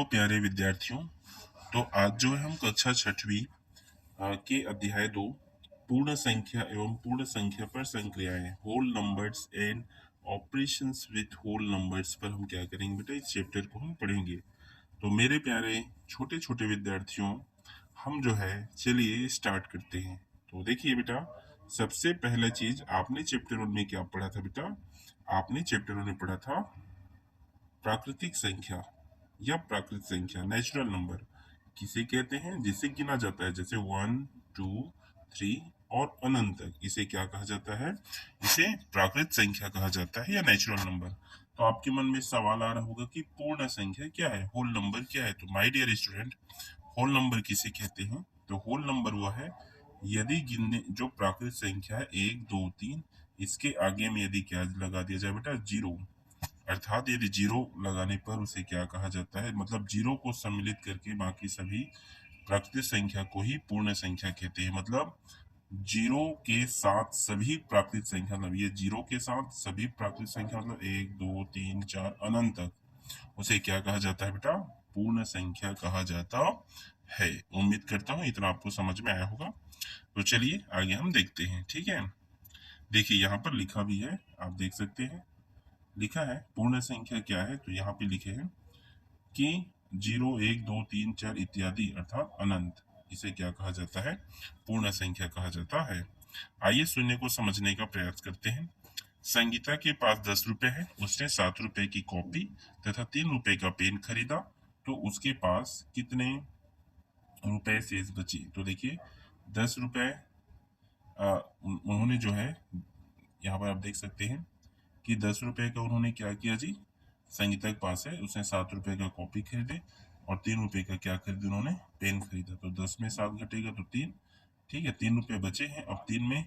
प्यारे विद्यार्थियों, तो आज जो है हम कक्षा छठवीं के अध्याय 2 पूर्ण संख्या एवं पूर्ण संख्या पर संक्रियाएं whole numbers and operations with whole numbers पर हम क्या करेंगे बेटा, इस चैप्टर को हम पढ़ेंगे। तो मेरे प्यारे छोटे छोटे विद्यार्थियों, हम जो है चलिए स्टार्ट करते हैं। तो देखिए बेटा, सबसे पहला चीज आपने चैप्टर 1 में क्या पढ़ा था बेटा? आपने चैप्टर 1 में पढ़ा था प्राकृतिक संख्या या प्राकृत संख्या, नेचुरल नंबर किसे कहते हैं? जिसे गिना जाता है, जैसे 1 2 3 और अनंत तक, इसे क्या कहा जाता है? इसे प्राकृत संख्या कहा जाता है या नेचुरल नंबर। तो आपके मन में सवाल आ रहा होगा कि पूर्ण संख्या क्या है, होल नंबर क्या है? तो my dear student, whole number किसे कहते हैं? तो होल नंबर वो है यदि गिनने जो प्राकृत संख्या है 1 2 3, इसके आगे में यदि क्या लगा दिया जाए बेटा? जीरो। अर्थात यदि जीरो लगाने पर उसे क्या कहा जाता है? मतलब जीरो को सम्मिलित करके बाकी सभी प्राकृतिक संख्या को ही पूर्ण संख्या कहते हैं। मतलब जीरो के साथ सभी प्राकृतिक संख्या, मतलब ये जीरो के साथ सभी प्राकृतिक संख्या, मतलब 1 2 3 4 अनंत तक, उसे क्या कहा जाता है बेटा? पूर्ण संख्या कहा जाता है। उम्मीद करता हूँ इतना आपको समझ में आया होगा। तो चलिए आगे हम देखते हैं, ठीक है। देखिए यहाँ पर लिखा भी है, आप देख सकते हैं, लिखा है पूर्ण संख्या क्या है। तो यहाँ पे लिखे हैं कि 0 1 2 3 4 इत्यादि अर्थात अनंत, इसे क्या कहा जाता है? पूर्ण संख्या कहा जाता है। आइए शून्य को समझने का प्रयास करते हैं। संगीता के पास 10 रुपए है, उसने 7 रुपए की कॉपी तथा 3 रुपए का पेन खरीदा, तो उसके पास कितने रुपए शेष बचे? तो देखिए 10 रुपए उन्होंने जो है, यहाँ पर आप देख सकते हैं कि 10 रुपए का उन्होंने क्या किया जी, संगीता के पास है, उसने 7 रुपए का कॉपी खरीदे और 3 रुपए का क्या खरीदा? उन्होंने पेन खरीदा। तो 10 में 7 घटेगा तो 3, ठीक है, 3 रुपए बचे हैं। अब 3 में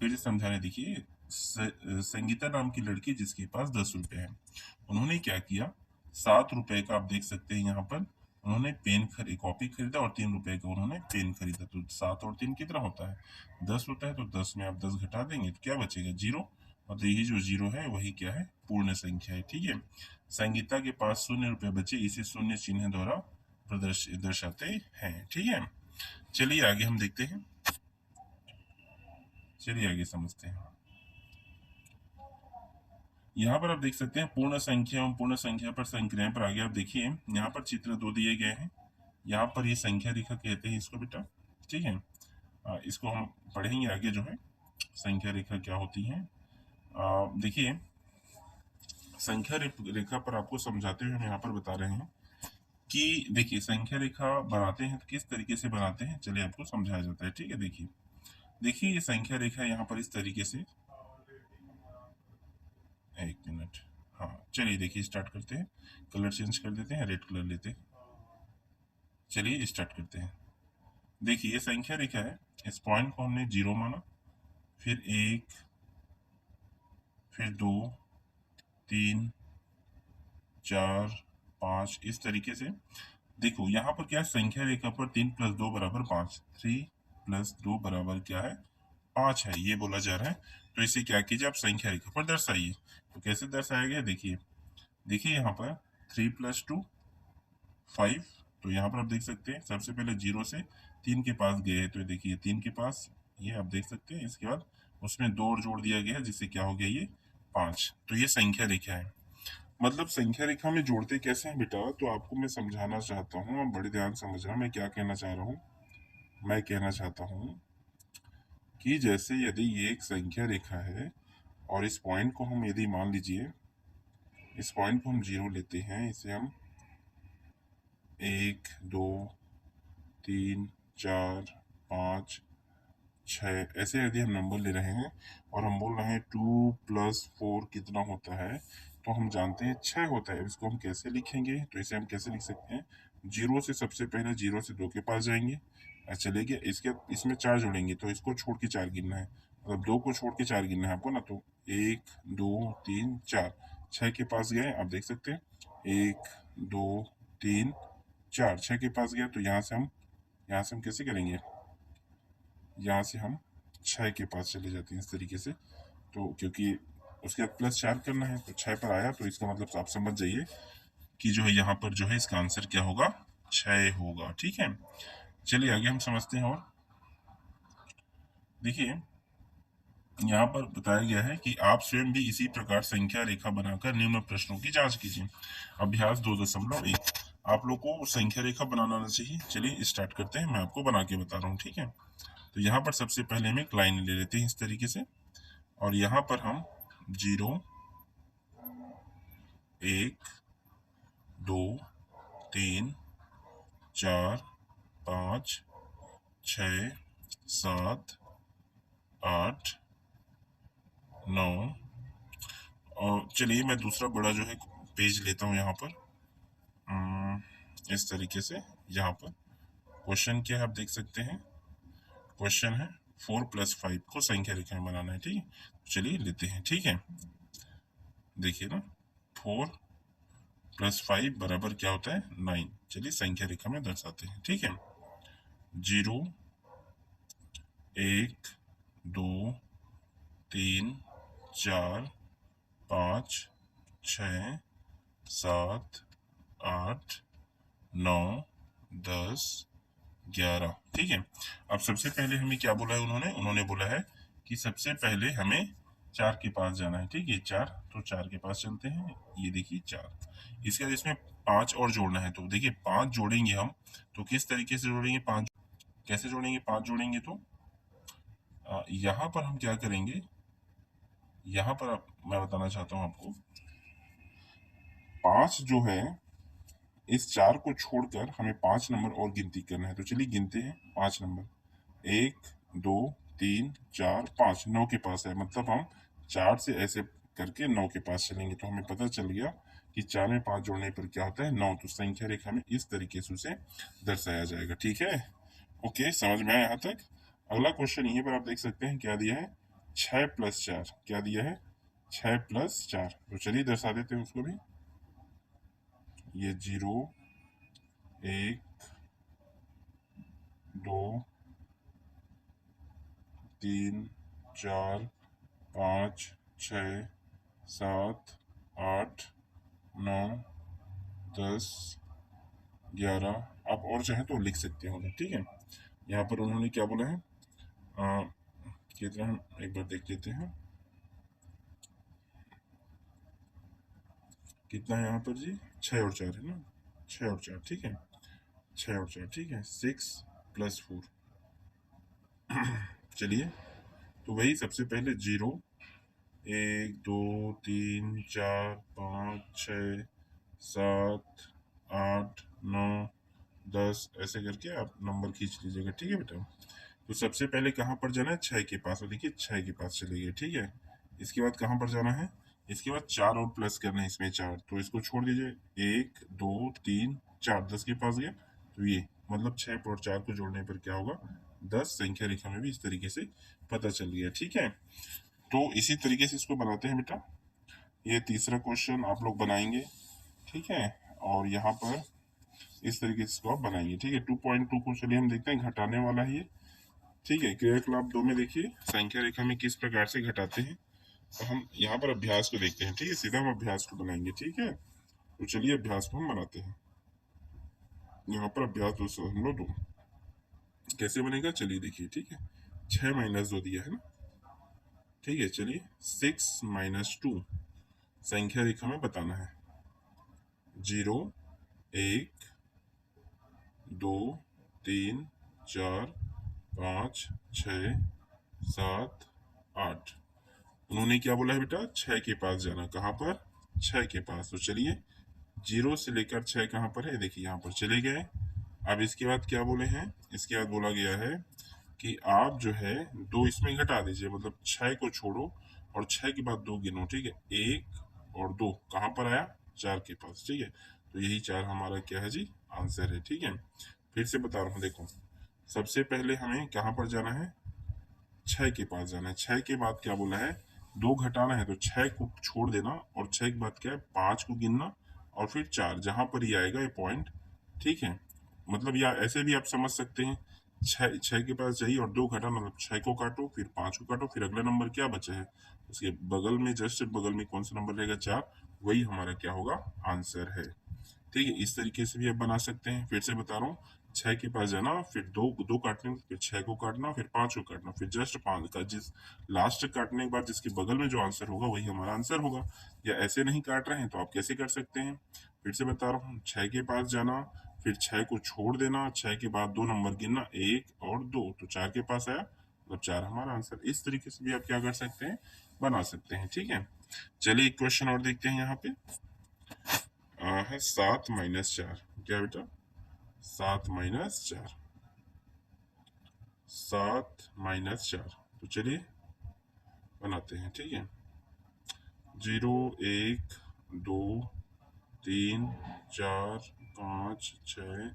फिर से समझाने, देखिए संगीता नाम की लड़की जिसके पास 10 रुपए है, उन्होंने क्या किया? 7 रुपए का आप देख सकते हैं यहाँ पर, उन्होंने कॉपी खरीदा और 3 रुपए का उन्होंने पेन खरीदा। तो 7 और 3 कितना होता है? 10 होता है। तो 10 में आप 10 घटा देंगे तो क्या बचेगा? जीरो। और यही जो जीरो है वही क्या है? पूर्ण संख्या है, ठीक है। संगीता के पास 0 रुपए बचे, इसे शून्य चिन्ह द्वारा दर्शाते हैं, ठीक है। चलिए आगे हम देखते हैं, चलिए आगे समझते हैं। यहाँ पर आप देख सकते हैं पूर्ण संख्या एवं पूर्ण संख्या पर संक्रियाएं पर आगे आप देखिए, यहाँ पर चित्र 2 दिए गए हैं। यहाँ पर ये संख्या रेखा कहते हैं इसको बेटा, ठीक है। इसको हम पढ़ेंगे आगे जो है, संख्या रेखा क्या होती है। देखिए संख्या रेखा पर आपको समझाते हुए हम यहाँ पर बता रहे हैं कि देखिए संख्या रेखा बनाते हैं तो किस तरीके से बनाते हैं, चलिए आपको समझाया जाता है, ठीक है। देखिए देखिए ये संख्या रेखा यहाँ पर इस तरीके से, एक मिनट, हाँ चलिए देखिए स्टार्ट करते हैं। कलर चेंज कर देते हैं, रेड कलर लेते हैं। चलिए स्टार्ट करते हैं। देखिए ये संख्या रेखा है, इस पॉइंट को हमने जीरो माना, फिर 1, फिर 2 3 4 5, इस तरीके से। देखो यहाँ पर क्या है, संख्या रेखा पर 3 + 2 = 5, 3 + 2 बराबर क्या है? 5 है, ये बोला जा रहा है। तो इसे क्या कीजिए, आप संख्या रेखा पर दर्शाइए। तो कैसे दर्शाया गया? देखिए देखिए यहाँ पर 3 + 2 5। तो यहाँ पर आप देख सकते हैं सबसे पहले 0 से 3 के पास गए, तो देखिए 3 के पास, ये आप देख सकते हैं। इसके बाद उसमें 2 और जोड़ दिया गया जिससे क्या हो गया? ये 5। तो ये संख्या रेखा है। मतलब संख्या रेखा में जोड़ते कैसे हैं बेटा, तो आपको मैं समझाना चाहता हूँ, आप बड़े ध्यान से समझना मैं क्या कहना चाह रहा हूँ। मैं कहना चाहता हूँ कि जैसे यदि ये एक संख्या रेखा है और इस पॉइंट को हम यदि मान लीजिए, इस पॉइंट को हम 0 लेते हैं, इसे हम 1 2 3 4 5 6 ऐसे यदि हम नंबर ले रहे हैं और हम बोल रहे हैं 2 + 4 कितना होता है, तो हम जानते हैं 6 होता है। इसको हम कैसे लिखेंगे? तो इसे हम कैसे लिख सकते हैं? 0 से सबसे पहले 0 से 2 के पास जाएंगे, चले गए, इसके इसमें 4 जोड़ेंगे तो इसको छोड़ के 4 गिनना है, मतलब 2 को छोड़ के 4 गिनना है आपको ना। तो 1 2 3 4, 6 के पास गए, आप देख सकते हैं 1 2 3 4, 6 के पास गया। तो यहाँ से हम कैसे करेंगे? यहाँ से हम 6 के पास चले जाते हैं इस तरीके से। तो क्योंकि उसके बाद +4 करना है, तो 6 पर आया, तो इसका मतलब आप समझ जाइए कि जो है यहाँ पर जो है इसका आंसर क्या होगा, 6 होगा। ठीक है, चलिए आगे हम समझते हैं। और देखिए यहाँ पर बताया गया है कि आप स्वयं भी इसी प्रकार संख्या रेखा बनाकर निम्न प्रश्नों की जांच कीजिए। अभ्यास 2.1 आप लोग को संख्या रेखा बनाना आना चाहिए। चलिए स्टार्ट करते हैं, मैं आपको बना के बता रहा हूँ। ठीक है, तो यहाँ पर सबसे पहले हम एक लाइन ले लेते हैं इस तरीके से, और यहाँ पर हम 0 1 2 3 4 5 6 7 8 9, और चलिए मैं दूसरा बड़ा जो है पेज लेता हूँ यहाँ पर। इस तरीके से यहाँ पर क्वेश्चन क्या है आप देख सकते हैं। क्वेश्चन है 4+5 को संख्या रेखा में बनाना है। ठीक है, चलिए लेते हैं। ठीक है, देखिए ना, 4+5 बराबर क्या होता है, 9। चलिए संख्या रेखा में दर्शाते हैं। ठीक है, 0 1 2 3 4 5 6 7 8 9 10 11। ठीक है, अब सबसे पहले हमें क्या बोला है उन्होंने बोला है कि सबसे पहले हमें 4 के पास जाना है। ठीक है, 4, तो 4 के पास चलते हैं। ये देखिए 4, इसके बाद इसमें 5 और जोड़ना है। तो देखिए 5 जोड़ेंगे हम, तो किस तरीके से जोड़ेंगे, 5 कैसे जोड़ेंगे, 5 जोड़ेंगे तो यहाँ पर हम क्या करेंगे, यहाँ पर मैं बताना चाहता हूँ आपको, 5 जो है इस 4 को छोड़कर हमें 5 नंबर और गिनती करना है। तो चलिए गिनते हैं 5 नंबर, 1 2 3 4 5, 9 के पास है। मतलब हम 4 से ऐसे करके 9 के पास चलेंगे, तो हमें पता चल गया कि 4 में 5 जोड़ने पर क्या होता है, 9। तो संख्या रेखा में इस तरीके से उसे दर्शाया जाएगा। ठीक है, ओके, समझ में आया यहाँ तक। अगला क्वेश्चन यहीं पर आप देख सकते हैं क्या दिया है, 6+4। क्या दिया है, 6+4। तो चलिए दर्शा देते हैं उसको भी। ये 0 1 2 3 4 5 6 7 8 9 10 11। आप और चाहें तो लिख सकते हो। ठीक है, यहाँ पर उन्होंने क्या बोला है, कितना, हम एक बार देख लेते हैं कितना है यहाँ पर जी, 6 और 4 है ना, 6 और 4। ठीक है, 6 और 4। ठीक है, 6+4। चलिए, तो वही सबसे पहले 0 1 2 3 4 5 6 7 8 9 10 ऐसे करके आप नंबर खींच लीजिएगा। ठीक है बेटा, तो सबसे पहले कहाँ पर जाना है, 6 के पास। और देखिए 6 के पास चले गए। ठीक है, इसके बाद कहाँ पर जाना है, इसके बाद 4 और प्लस करना है इसमें 4, तो इसको छोड़ दीजिए। 1 2 3 4, 10 के पास गया। तो ये मतलब 6 और 4 को जोड़ने पर क्या होगा, 10। संख्या रेखा में भी इस तरीके से पता चल गया। ठीक है, तो इसी तरीके से इसको बनाते हैं बेटा। ये तीसरा क्वेश्चन आप लोग बनाएंगे। ठीक है, और यहाँ पर इस तरीके से इसको आप बनाएंगे। ठीक है, 2.2 को चलिए हम देखते हैं, घटाने वाला है ये। ठीक है, क्रियाकलाप 2 में देखिए संख्या रेखा में किस प्रकार से घटाते हैं। तो हम यहाँ पर अभ्यास को देखते हैं। ठीक है, सीधा हम अभ्यास को बनाएंगे। ठीक है, तो चलिए अभ्यास को हम बनाते हैं। यहाँ पर अभ्यास 2.2 कैसे बनेगा, चलिए देखिए। ठीक है, 6 - 2 दिया है ना। ठीक है, चलिए 6 - 2 संख्या रेखा में बताना है। 0 1 2 3 4 5 6 7 8। उन्होंने क्या बोला है बेटा, 6 के पास जाना। कहाँ पर, 6 के पास। तो चलिए 0 से लेकर 6 कहाँ पर है, देखिए यहाँ पर चले गए। अब इसके बाद क्या बोले हैं, इसके बाद बोला गया है कि आप जो है 2 इसमें घटा दीजिए, मतलब 6 को छोड़ो और 6 के बाद 2 गिनो। ठीक है, 1 और 2 कहाँ पर आया, 4 के पास। ठीक है, तो यही 4 हमारा क्या है जी, आंसर है। ठीक है, फिर से बता रहा हूँ, देखो सबसे पहले हमें कहाँ पर जाना है, 6 के पास जाना है। 6 के बाद क्या बोला है, 2 घटाना है, तो 6 को छोड़ देना, और 6 के बाद क्या है, 5 को गिनना, और फिर 4 जहां पर ये आएगा ये पॉइंट। ठीक है, मतलब या ऐसे भी आप समझ सकते हैं, 6 के पास जाइए और 2 घटाना, मतलब 6 को काटो, फिर 5 को काटो, फिर अगला नंबर क्या बचा है, उसके बगल में, जस्ट बगल में कौन सा नंबर रहेगा, 4, वही हमारा क्या होगा, आंसर है। ठीक है, इस तरीके से भी आप बना सकते हैं। फिर से बता रहा हूँ, 6 के पास जाना, फिर दो दो काटने, फिर 6 को काटना, फिर 5 को काटना, फिर जस्ट 5 का जिस लास्ट काटने के बाद जिसके बगल में जो आंसर होगा वही हमारा आंसर होगा। या ऐसे नहीं काट रहे हैं तो आप कैसे कर सकते हैं, फिर से बता रहा हूँ, 6 के पास जाना, फिर 6 को छोड़ देना, 6 के बाद 2 नंबर गिनना, 1 और 2, तो 4 के पास आया, मतलब 4 हमारा आंसर। इस तरीके से भी आप क्या कर सकते हैं, बना सकते हैं। ठीक है, चलिए एक क्वेश्चन और देखते हैं। यहाँ पे है 7 - 4। क्या बेटा, 7 - 4, 7 - 4, तो चलिए बनाते हैं। ठीक है, 0 1 2 3 4 5 6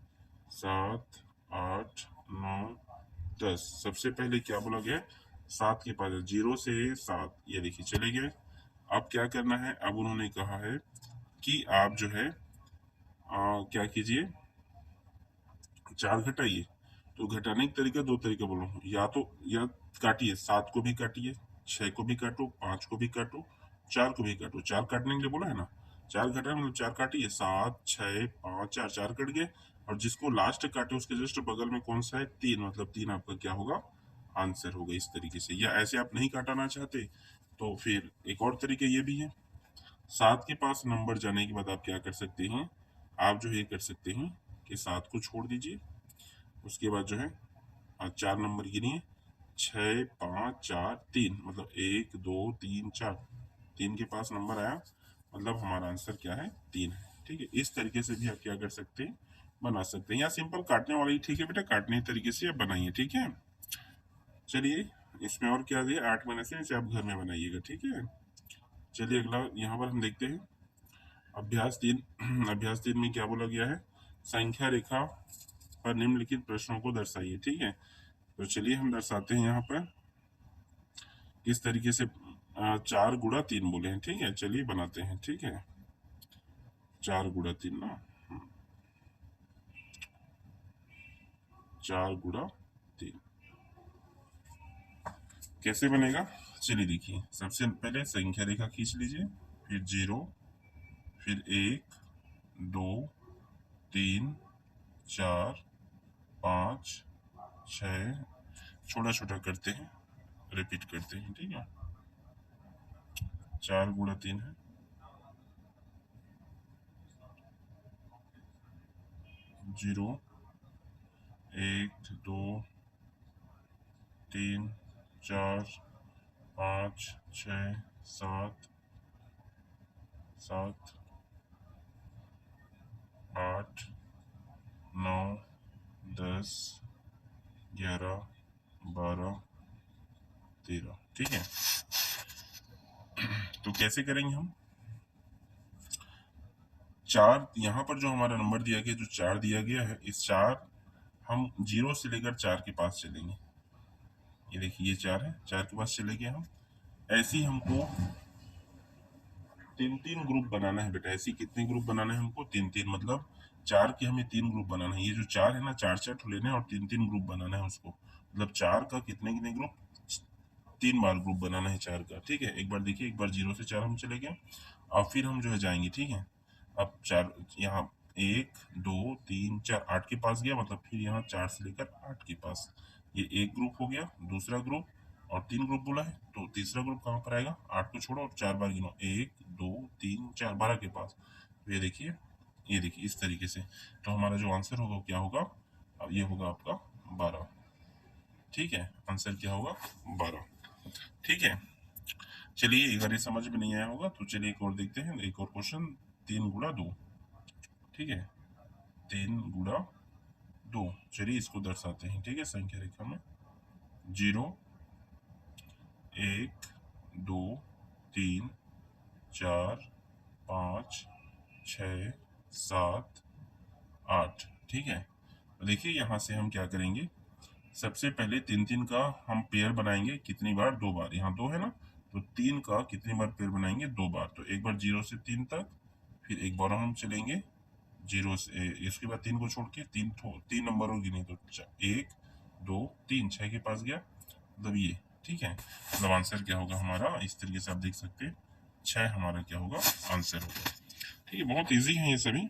7 8 9 10। सबसे पहले क्या बोला गया, 7 के पास 0 से 7, ये देखिए चले गए। अब क्या करना है, अब उन्होंने कहा है कि आप जो है क्या कीजिए, 4 घटाइए। तो घटाने का तरीका, दो तरीका बोलो, या तो या काटिए, 7 को भी काटिए, 6 को भी काटो, 5 को भी काटो, 4 को भी काटो। 4 काटने के लिए बोला है ना, 4 घटाए मतलब 4 काटिए, 7 6 5 4, 4 कट गए। और जिसको लास्ट काटे उसके जस्ट बगल में कौन सा है, 3, मतलब 3 आपका क्या होगा, आंसर होगा। इस तरीके से, या ऐसे आप नहीं काटाना चाहते तो फिर एक और तरीका ये भी है। 7 के पास नंबर जाने के बाद आप क्या कर सकते हैं, आप जो ये कर सकते हैं कि 7 को छोड़ दीजिए, उसके बाद जो है 4 नंबर गिनिए, 6 5 4 3, मतलब 1 2 3 4, 3 के पास नंबर आया, मतलब हमारा आंसर क्या है, 3 है। ठीक है, इस तरीके से भी आप क्या कर सकते हैं, बना सकते हैं। या सिंपल काटने वाला ही ठीक है बेटा, काटने के तरीके से आप बनाइए। ठीक है, चलिए इसमें और क्या दिया, 8 में से इसे आप घर में बनाइएगा। ठीक है, चलिए अगला यहाँ पर हम देखते हैं अभ्यास 3। अभ्यास 3 में क्या बोला गया है, संख्या रेखा पर निम्नलिखित प्रश्नों को दर्शाइए। ठीक है, तो चलिए हम दर्शाते हैं यहाँ पर किस तरीके से 4 × 3 बोले हैं। ठीक है, चलिए बनाते हैं। ठीक है, 4 × 3 ना, 4 × 3 कैसे बनेगा, चलिए देखिए। सबसे पहले संख्या रेखा खींच लीजिए, फिर 0, फिर 1 2 3 4 5 6, छोटा छोटा करते हैं, रिपीट करते हैं। ठीक है, 4 × 3 है, 0 1 2 3 4 5 6 7 7 8 9 10 11 12 13। ठीक है, तो कैसे करेंगे हम, 4 यहाँ पर जो हमारा नंबर दिया गया, जो 4 दिया गया है, इस 4 हम 0 से लेकर 4 के पास चलेंगे। ये देखिए, ये 4 है, 4 के पास चले गए हम। ऐसे ही हमको 3 ग्रुप बनाना है बेटा। ऐसे कितने ग्रुप बनाना है हमको, 3, मतलब 4 के हमें 3 ग्रुप बनाना है। ये जो 4 है ना, 4 लेने हैं और 3 ग्रुप बनाना है उसको, मतलब 4 का कितने कितने ग्रुप, 3 बार ग्रुप बनाना है 4 का। ठीक है, एक बार देखिए, एक बार 0 से 4 हम चले गए, और फिर हम जो है जाएंगे। ठीक है, अब 4 यहाँ 1 2 3 4, 8 के पास गया, मतलब फिर यहाँ 4 से लेकर 8 के पास, ये एक ग्रुप हो गया। दूसरा ग्रुप, और 3 ग्रुप बोला है, तो तीसरा ग्रुप कहाँ पर आएगा, 8 को छोड़ो और 4 बार गिनो, 1 2 3 4, 12 के पास। तो ये देखिए, ये देखिए इस तरीके से, तो हमारा जो आंसर होगा वो क्या होगा, अब ये होगा आपका 12। ठीक है, आंसर क्या होगा, 12। ठीक है, चलिए अगर ये समझ में नहीं आया होगा तो चलिए एक और देखते हैं, एक और क्वेश्चन, 3 × 2। ठीक है, 3 × 2, चलिए इसको दर्शाते हैं। ठीक है, संख्या रेखा में 0 1 2 3 4 5 6 7 8। ठीक है, तो देखिए यहाँ से हम क्या करेंगे, सबसे पहले 3 का हम पेयर बनाएंगे, कितनी बार, 2 बार। यहाँ 2 है ना, तो 3 का कितनी बार पेयर बनाएंगे, 2 बार। तो एक बार 0 से 3 तक, फिर एक बार हम चलेंगे 0 से, इसके बाद 3 को छोड़ के 3 नंबर और गिने, तो 1 2 3, 6 के पास गया, मतलब ये। ठीक है, मतलब आंसर क्या होगा हमारा, इस तरीके से आप देख सकते हैं, 6 हमारा क्या होगा, आंसर होगा। ठीक है, बहुत इजी है ये सभी।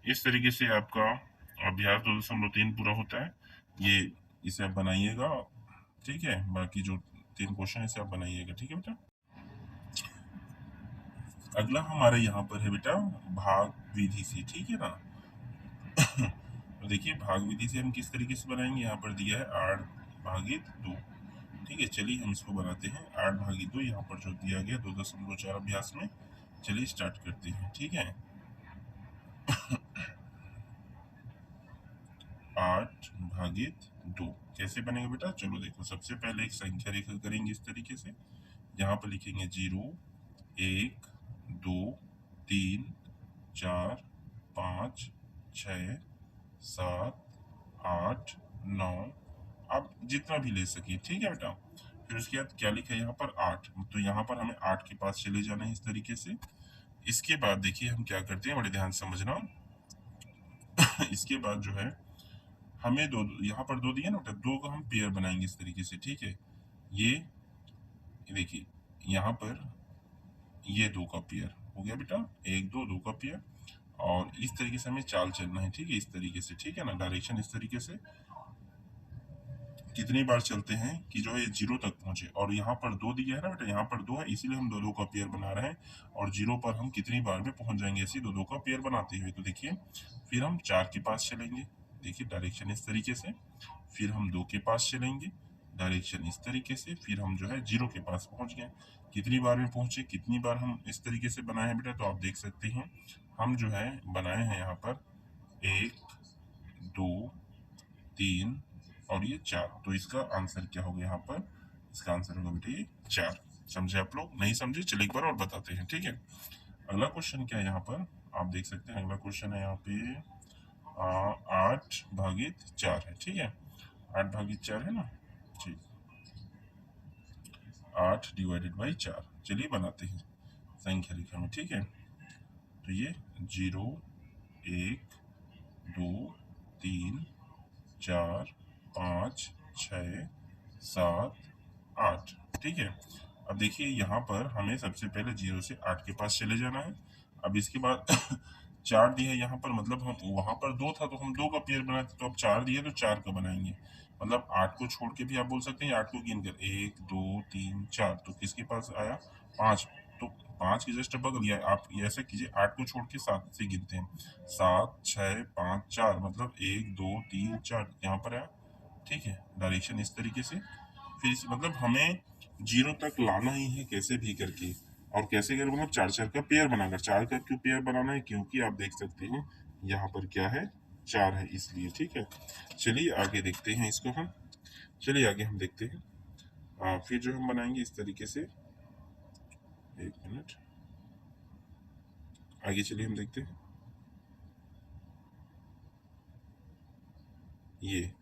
इस तरीके से आपका अभ्यास 2.3 पूरा होता है। ये इसे आप बनाइएगा, ठीक है। बाकी जो 3 क्वेश्चन इसे आप बनाइएगा, ठीक है बेटा। अगला हमारे यहाँ पर है बेटा भाग विधि से, ठीक है ना। तो देखिए भाग विधि से हम किस तरीके से बनाएंगे, यहाँ पर दिया है 8/2। ठीक है, चलिए हम इसको बनाते हैं। 8/2 यहाँ पर जो दिया गया 2.4 अभ्यास में। चलिए स्टार्ट करते हैं, ठीक है। 8/2 कैसे बनेगा बेटा, चलो देखो। सबसे पहले एक संख्या रेखा करेंगे इस तरीके से। यहाँ पर लिखेंगे 0, 1, 2, 3, 4, 5, 6, 7, 8, 9, आप जितना भी ले सकिए, ठीक है बेटा। फिर उसके बाद क्या लिखा है यहाँ पर 8, तो यहाँ पर हमें 8 के पास चले जाना है इस तरीके से। इसके बाद देखिए हम क्या करते हैं, बड़े ध्यान से समझना। इसके बाद जो है हमें दो, यहाँ पर 2 दिया ना बेटा, 2 का हम पेयर बनाएंगे इस तरीके से, ठीक है। ये देखिए यहाँ पर ये 2 का पेयर हो गया बेटा, 1 2 2 का पेयर। और इस तरीके से हमें चाल चलना है, ठीक है, इस तरीके से, ठीक है ना। डायरेक्शन इस तरीके से कितनी बार चलते हैं कि जो है 0 तक पहुंचे। और यहाँ पर 2 दिया है ना बेटा, यहाँ पर 2 है, इसीलिए हम 2 2 का पेयर बना रहे हैं। और 0 पर हम कितनी बार में पहुंच जाएंगे ऐसे 2 2 का पेयर बनाते हुए, तो देखिए फिर हम 4 के पास चलेंगे, देखिए डायरेक्शन इस तरीके से। फिर हम 2 के पास चलेंगे, डायरेक्शन इस तरीके से। फिर हम जो है 0 के पास पहुंच गए। कितनी बार में पहुंचे, कितनी बार हम इस तरीके से बनाए हैं बेटा, तो आप देख सकते हैं हम जो है बनाए हैं यहाँ पर 1 2 3 और ये 4। तो इसका आंसर क्या होगा यहाँ पर, इसका आंसर होगा बेटा ये 4। समझे आप लोग, नहीं समझे चलिए एक बार और बताते हैं, ठीक है। अगला क्वेश्चन क्या है यहाँ पर, आप देख सकते हैं। अगला क्वेश्चन है यहाँ पे 8/4 है, ठीक है। 8/4 है ना, ठीक। 8/4, चलिए बनाते हैं संख्या रेखा में, ठीक है। तो ये 0 1 2 3 4 5 6 7 8, ठीक है। अब देखिए यहाँ पर हमें सबसे पहले 0 से 8 के पास चले जाना है। अब इसके बाद 4 दिया है यहाँ पर, मतलब हम वहां पर 2 था तो हम 2 का पेयर बनाए थे, तो अब 4 दिया तो 4 का बनाएंगे। मतलब 8 को छोड़ के भी आप बोल सकते हैं, 8 को गिन कर 1 2 3 4, तो किसके पास आया 5। तो 5 के जस्ट बगल, या आप ये ऐसा कीजिए 8 को छोड़ के 7 से गिनते हैं, 7 6 5 4, मतलब 1 2 3 4 यहाँ पर आया, ठीक है। डायरेक्शन इस तरीके से। फिर मतलब हमें 0 तक लाना ही है कैसे भी करके। और कैसे कर, मतलब 4 4 का पेयर बनाकर। 4 का क्यों पेयर बनाना है, क्योंकि आप देख सकते हैं यहाँ पर क्या है 4 है, इसलिए, ठीक है। चलिए आगे देखते हैं इसको हम, चलिए आगे हम देखते हैं। फिर जो हम बनाएंगे इस तरीके से, एक मिनट आगे चलिए हम देखते हैं। ये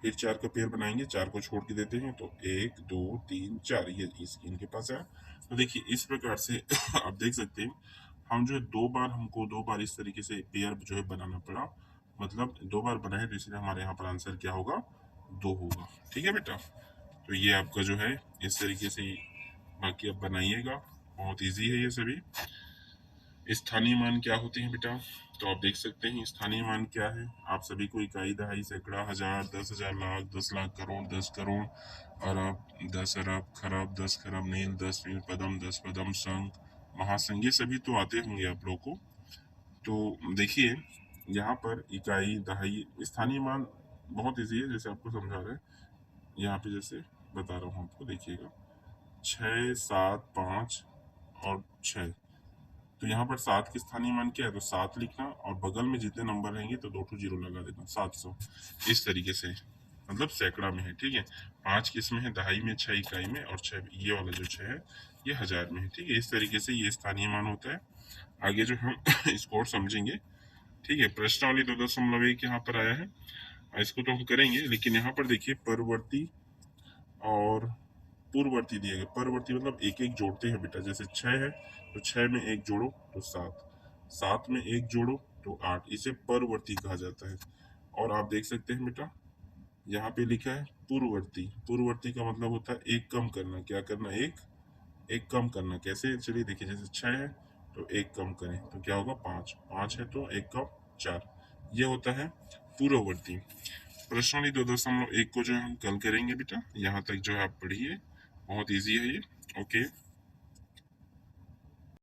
फिर 4 का पेयर बनाएंगे, 4 को छोड़ के देते हैं, तो 1 2 3 4, ये इनके पास है। तो देखिए इस प्रकार से आप देख सकते हैं हम जो है 2 बार, हमको 2 बार इस तरीके से पेयर जो है बनाना पड़ा। मतलब 2 बार बनाए, तो इसलिए हमारे यहाँ पर आंसर क्या होगा 2 होगा, ठीक है बेटा। तो ये आपका जो है इस तरीके से, बाकी आप बनाइएगा, बहुत ईजी है ये सभी। स्थानीय मान क्या होते हैं बेटा, तो आप देख सकते हैं स्थानीय मान क्या है। आप सभी को इकाई, दहाई, सैकड़ा, हजार, 10,000, लाख, 10 लाख, करोड़, 10 करोड़, अरब, 10 अरब, खरब, 10 खरब, नील, 10 मील, पदम, 10 पदम, संघ, महासंघ, ये सभी तो आते होंगे आप लोग को। तो देखिए यहाँ पर इकाई, दहाई, स्थानीय मान बहुत ईजी है, जैसे आपको समझा रहे हैं यहाँ पे, जैसे बता रहा हूँ आपको, देखिएगा 6 7 5 और 6। तो यहाँ पर 7 के स्थानीय मान क्या है, तो 7 लिखना, और बगल में जितने नंबर रहेंगे तो 2 ठो 0 लगा देना, 700 इस तरीके से, मतलब सैकड़ा में है, ठीक है। 5 किसमें है, दहाई में, 6 इकाई में, और 6 ये वाला जो 6 है ये हजार में है, ठीक है। इस तरीके से ये स्थानीय मान होता है। आगे जो हम इसको और समझेंगे, ठीक है। प्रश्नावली 2.1 यहाँ पर आया है, इसको तो हम करेंगे, लेकिन यहाँ पर देखिए परवर्ती और पूर्ववर्ती दिए गए। परवर्ती मतलब एक एक जोड़ते हैं बेटा, जैसे 6 है तो 6 में 1 जोड़ो तो 7, 7 में 1 जोड़ो तो 8, इसे परवर्ती कहा जाता है। और आप देख सकते हैं बेटा यहाँ पे लिखा है पूर्ववर्ती। पूर्ववर्ती का मतलब होता है एक कम करना, क्या करना, एक एक कम करना। कैसे, चलिए देखिए, जैसे 6 है तो एक कम करें तो क्या होगा 5, 5 है तो एक कम 4। ये होता है पूर्ववर्ती। प्रश्नावली 2.1 को जो है हम कल करेंगे बेटा, यहाँ तक जो है आप पढ़िए, बहुत इजी है ये। ओके।